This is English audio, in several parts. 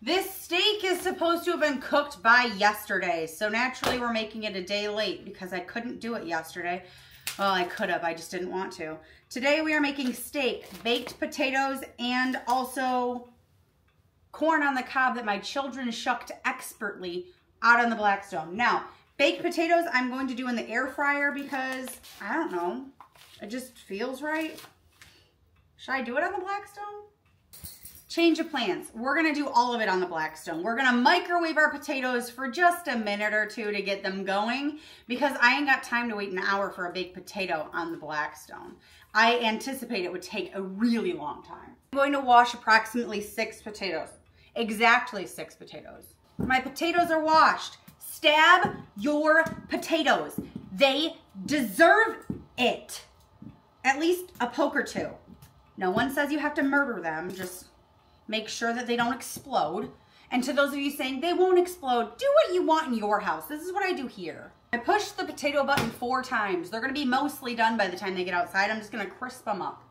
This steak is supposed to have been cooked by yesterday, so naturally we're making it a day late because I couldn't do it yesterday. Well, I could have, I just didn't want to. Today we are making steak, baked potatoes, and also corn on the cob that my children shucked expertly out on the Blackstone. Now, baked potatoes I'm going to do in the air fryer because, I don't know, it just feels right. Should I do it on the Blackstone? Change of plans. We're gonna do all of it on the Blackstone. We're gonna microwave our potatoes for just a minute or two to get them going because I ain't got time to wait an hour for a baked potato on the Blackstone. I anticipate it would take a really long time. I'm going to wash approximately 6 potatoes. Exactly 6 potatoes. My potatoes are washed. Stab your potatoes. They deserve it. At least a poke or two. No one says you have to murder them. Just make sure that they don't explode. And to those of you saying they won't explode, do what you want in your house. This is what I do here. I push the potato button 4 times. They're gonna be mostly done by the time they get outside. I'm just gonna crisp them up.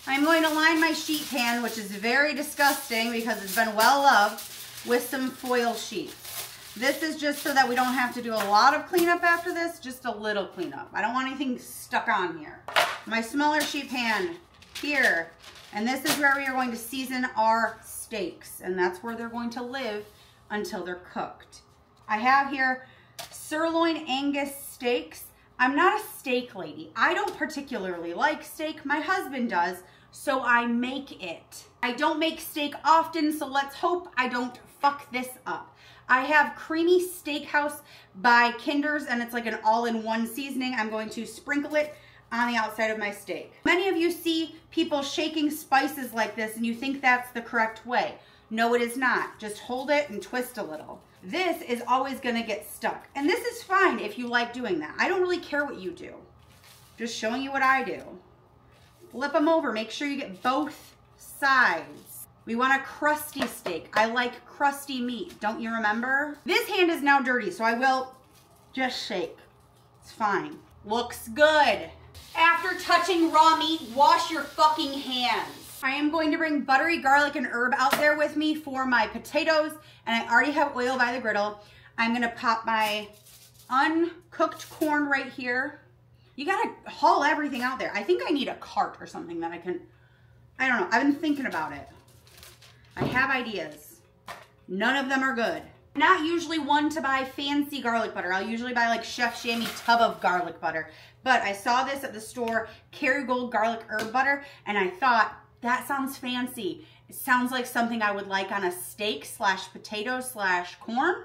I'm going to line my sheet pan, which is very disgusting because it's been well loved, with some foil sheets. This is just so that we don't have to do a lot of cleanup after this, just a little cleanup. I don't want anything stuck on here. My smaller sheet pan here. And this is where we are going to season our steaks. And that's where they're going to live until they're cooked. I have here sirloin Angus steaks. I'm not a steak lady. I don't particularly like steak. My husband does, so I make it. I don't make steak often, so let's hope I don't fuck this up. I have Creamy Steakhouse by Kinder's, and it's like an all-in-one seasoning. I'm going to sprinkle it on the outside of my steak. Many of you see people shaking spices like this and you think that's the correct way. No, it is not. Just hold it and twist a little. This is always gonna get stuck. And this is fine if you like doing that. I don't really care what you do. Just showing you what I do. Flip them over, make sure you get both sides. We want a crusty steak. I like crusty meat, don't you remember? This hand is now dirty, so I will just shake. It's fine. Looks good. After touching raw meat, wash your fucking hands. I am going to bring buttery garlic and herb out there with me for my potatoes, and I already have oil by the griddle. I'm gonna pop my uncooked corn right here. You gotta haul everything out there. I think I need a cart or something that I don't know, I've been thinking about it. I have ideas. None of them are good. Not usually one to buy fancy garlic butter. I'll usually buy like Chef Shammy tub of garlic butter. But I saw this at the store, Kerrygold garlic herb butter, and I thought, that sounds fancy. It sounds like something I would like on a steak slash potato slash corn,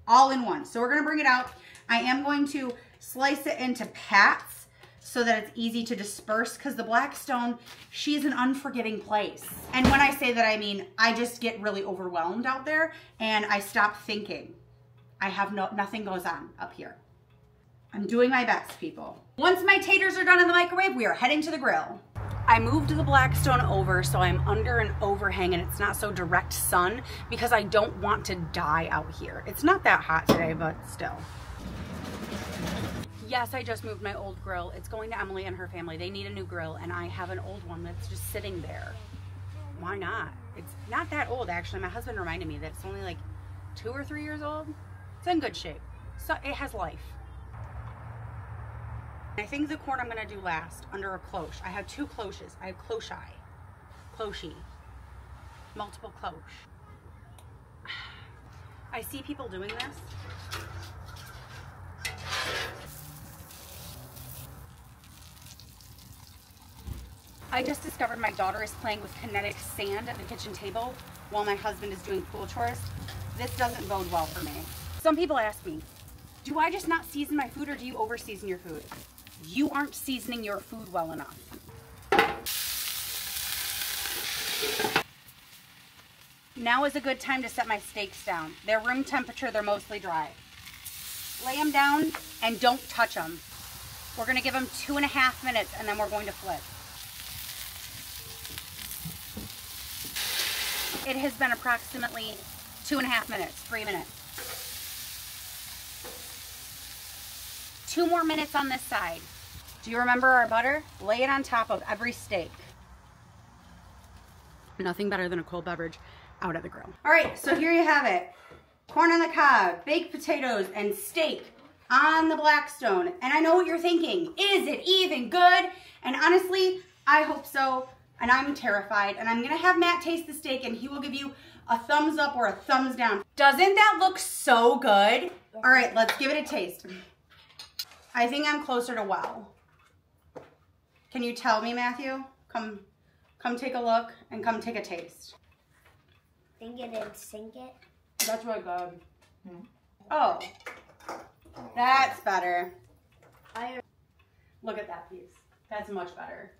all in one. So we're gonna bring it out. I am going to slice it into pats so that it's easy to disperse because the Blackstone, she's an unforgetting place. And when I say that, I mean, I just get really overwhelmed out there and I stop thinking. I have nothing goes on up here. I'm doing my best, people. Once my taters are done in the microwave, we are heading to the grill. I moved the Blackstone over so I'm under an overhang and it's not so direct sun because I don't want to die out here. It's not that hot today, but still. Yes, I just moved my old grill. It's going to Emily and her family. They need a new grill and I have an old one that's just sitting there. Why not? It's not that old, actually. My husband reminded me that it's only like 2 or 3 years old. It's in good shape. So it has life. I think the corn I'm gonna do last under a cloche. I have 2 cloches. I have cloche, multiple cloche. I see people doing this. I just discovered my daughter is playing with kinetic sand at the kitchen table while my husband is doing pool chores. This doesn't bode well for me. Some people ask me, do I just not season my food or do you over season your food? You aren't seasoning your food well enough. Now is a good time to set my steaks down. They're room temperature, they're mostly dry. Lay them down and don't touch them. We're gonna give them 2.5 minutes and then we're going to flip. It has been approximately 2.5 minutes, 3 minutes. 2 more minutes on this side. Do you remember our butter? Lay it on top of every steak. Nothing better than a cold beverage. out of the grill. All right, so here you have it. Corn on the cob, baked potatoes, and steak on the Blackstone. And I know what you're thinking. Is it even good? And honestly, I hope so. And I'm terrified. And I'm gonna have Matt taste the steak and he will give you a thumbs up or a thumbs down. Doesn't that look so good? All right, let's give it a taste. I think I'm closer to wow. Can you tell me, Matthew? Come take a look and come take a taste. Think it and sink it. That's really good. Oh, that's better. Look at that piece. That's much better.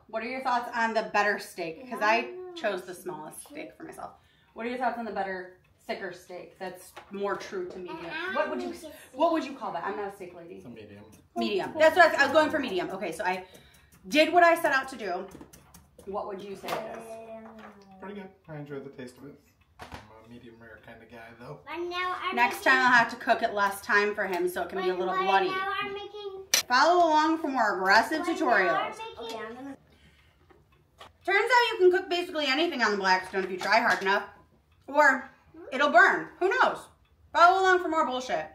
What are your thoughts on the better steak? Because I chose the smallest steak for myself. What are your thoughts on the better, thicker steak that's more true to medium? What would you call that? I'm not a steak lady. It's a medium. Medium. That's what I was going for, medium. Okay, so I did what I set out to do. What would you say it is? Pretty good. I enjoy the taste of it. I'm a medium rare kind of guy, though. Next time I'll have to cook it less time for him so it can be a little bloody. Follow along for more aggressive tutorials. Turns out you can cook basically anything on the Blackstone if you try hard enough. Or it'll burn. Who knows? Follow along for more bullshit.